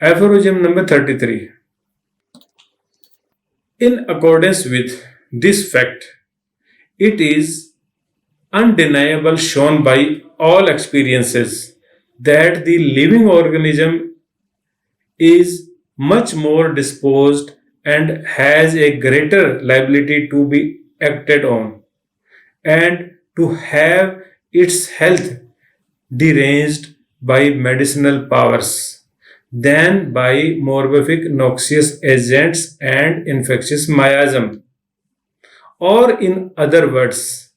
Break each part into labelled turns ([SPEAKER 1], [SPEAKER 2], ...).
[SPEAKER 1] Aphorism number 33. In accordance with this fact, it is undeniable shown by all experiences that the living organism is much more disposed and has a greater liability to be acted on and to have its health deranged by medicinal powers than by morbific noxious agents and infectious miasm. Or, in other words,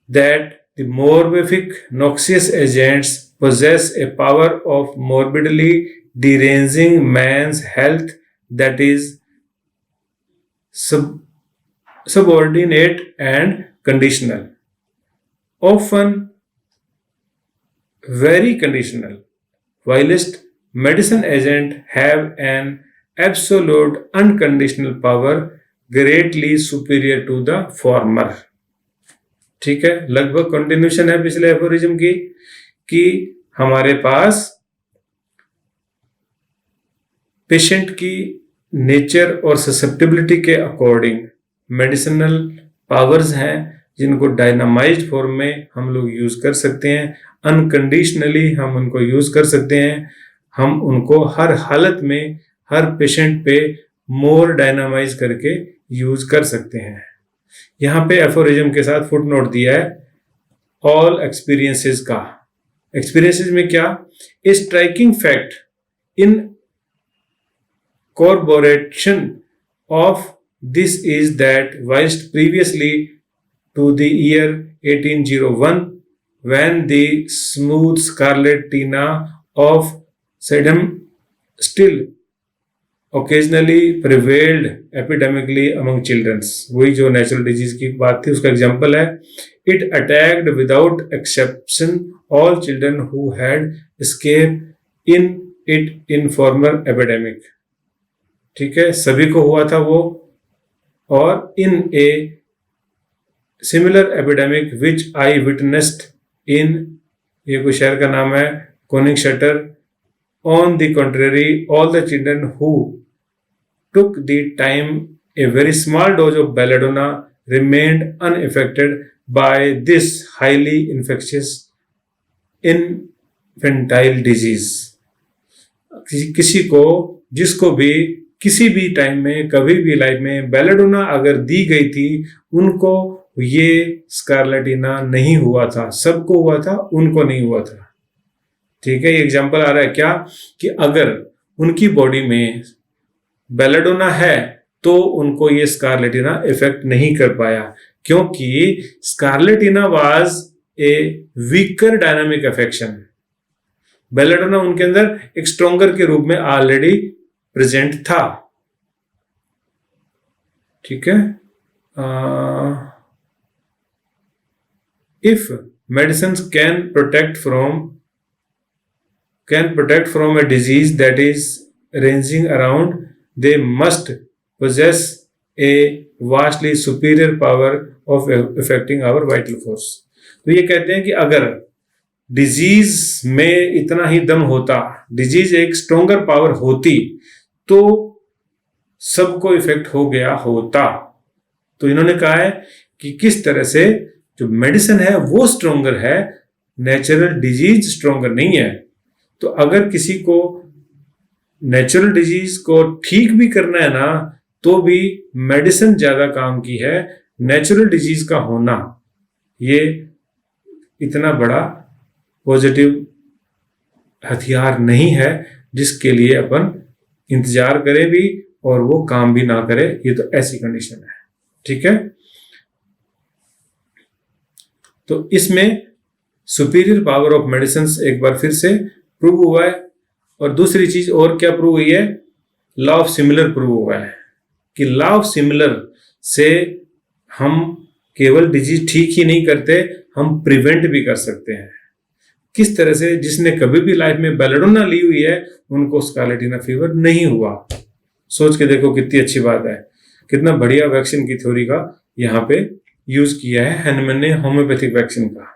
[SPEAKER 1] that the morbific noxious agents possess a power of morbidly deranging man's health that is sub- subordinate and conditional, often very conditional, whilst medicine agents have an absolute unconditional power greatly superior to the former. ठीक है, लगभग continuation है पिछले aphorism की कि हमारे पास patient की nature और ससेप्टिबिलिटी के अकॉर्डिंग मेडिसिनल पावर्स हैं जिनको डायनामाइज्ड फॉर्म में हम लोग यूज कर सकते हैं, अनकंडीशनली हम उनको यूज कर सकते हैं, हम उनको हर हालत में हर पेशेंट पे मोर डायनामाइज करके यूज कर सकते हैं। यहां पे एफोरिज्म के साथ फुटनोट दिया है ऑल एक्सपीरियंसेस का। एक्सपीरियंसेस में क्या, a striking fact in corroboration of this is that whilst previously to the year 1801, when the smooth scarlatina of sedum still occasionally prevailed epidemically among children, वही जो natural disease की बात थी उसका example है, it attacked without exception all children who had escaped in it in former epidemic। ठीक है, सभी को हुआ था वो, और in a similar epidemic which I witnessed in, ये कोई शहर का नाम है, Konigslutter, on the contrary all the children who took the time a very small dose of belladonna remained unaffected by this highly infectious infantile disease. किसी को, जिसको भी किसी भी टाइम में कभी भी लाइफ में बेलेडोना अगर दी गई थी, उनको ये स्कारलेटिना नहीं हुआ था, सबको हुआ था, उनको नहीं हुआ था। ठीक है, ये एग्जांपल आ रहा है क्या कि अगर उनकी बॉडी में बेलेडोना है तो उनको ये स्कारलेटिना इफेक्ट नहीं कर पाया, क्योंकि scarlatina was a weaker dynamic affection. Belladonna उनके अंदर एक स्ट्रोंगर के रूप में ऑलरेडी प्रेजेंट था। ठीक है, if medicine can protect from a disease that is ranging around, they must possess a vastly superior power of affecting our vital force। तो ये कहते हैं कि अगर डिजीज में इतना ही दम होता, डिजीज एक स्ट्रोंगर पावर होती, तो सबको इफेक्ट हो गया होता। तो इन्होंने कहा है कि किस तरह से जो मेडिसिन है वो स्ट्रोंगर है, नेचुरल डिजीज स्ट्रोंगर नहीं है। तो अगर किसी को नेचुरल डिजीज को ठीक भी करना है ना, तो भी मेडिसिन ज्यादा काम की है। नेचुरल डिजीज का होना ये इतना बड़ा पॉजिटिव हथियार नहीं है जिसके लिए अपन इंतजार करें भी और वो काम भी ना करे। ये तो ऐसी कंडीशन है। ठीक है, तो इसमें सुपीरियर पावर ऑफ मेडिसिन एक बार फिर से प्रूव हुआ है। और दूसरी चीज और क्या प्रूव हुई है, लॉ ऑफ सिमिलर प्रूव हुआ है कि लॉ ऑफ सिमिलर से हम केवल डिजीज ठीक ही नहीं करते, हम प्रिवेंट भी कर सकते हैं। किस तरह से, जिसने कभी भी लाइफ में बेलेडोना ली हुई है उनको स्कारलेटिना फीवर नहीं हुआ। सोच के देखो कितनी अच्छी बात है, कितना बढ़िया वैक्सीन की थ्योरी का यहाँ पे यूज किया है हैनमैन ने होम्योपैथिक वैक्सीन का।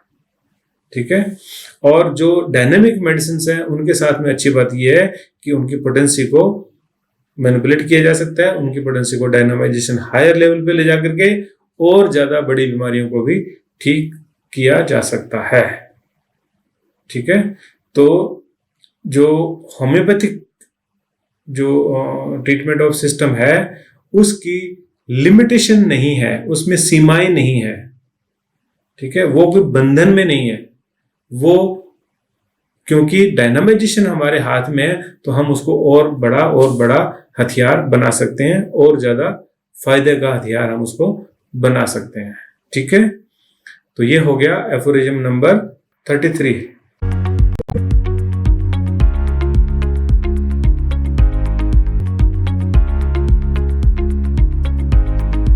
[SPEAKER 1] ठीक है। और जो डायनेमिक मेडिसिन हैं उनके साथ में अच्छी बात यह है कि उनकी पोटेंसी को मैनिपुलेट किया जा सकता है, उनकी पोटेंसी को डायनामाइजेशन हायर लेवल पे ले जाकर के और ज्यादा बड़ी बीमारियों को भी ठीक किया जा सकता है। ठीक है। तो जो होम्योपैथिक जो ट्रीटमेंट ऑफ सिस्टम है उसकी लिमिटेशन नहीं है, उसमें सीमाएं नहीं है। ठीक है, वो कोई बंधन में नहीं है, वो क्योंकि डायनामाइजेशन हमारे हाथ में है तो हम उसको और बड़ा हथियार बना सकते हैं, और ज्यादा फायदे का हथियार हम उसको बना सकते हैं। ठीक है, तो ये हो गया एफोरिज्म नंबर 33।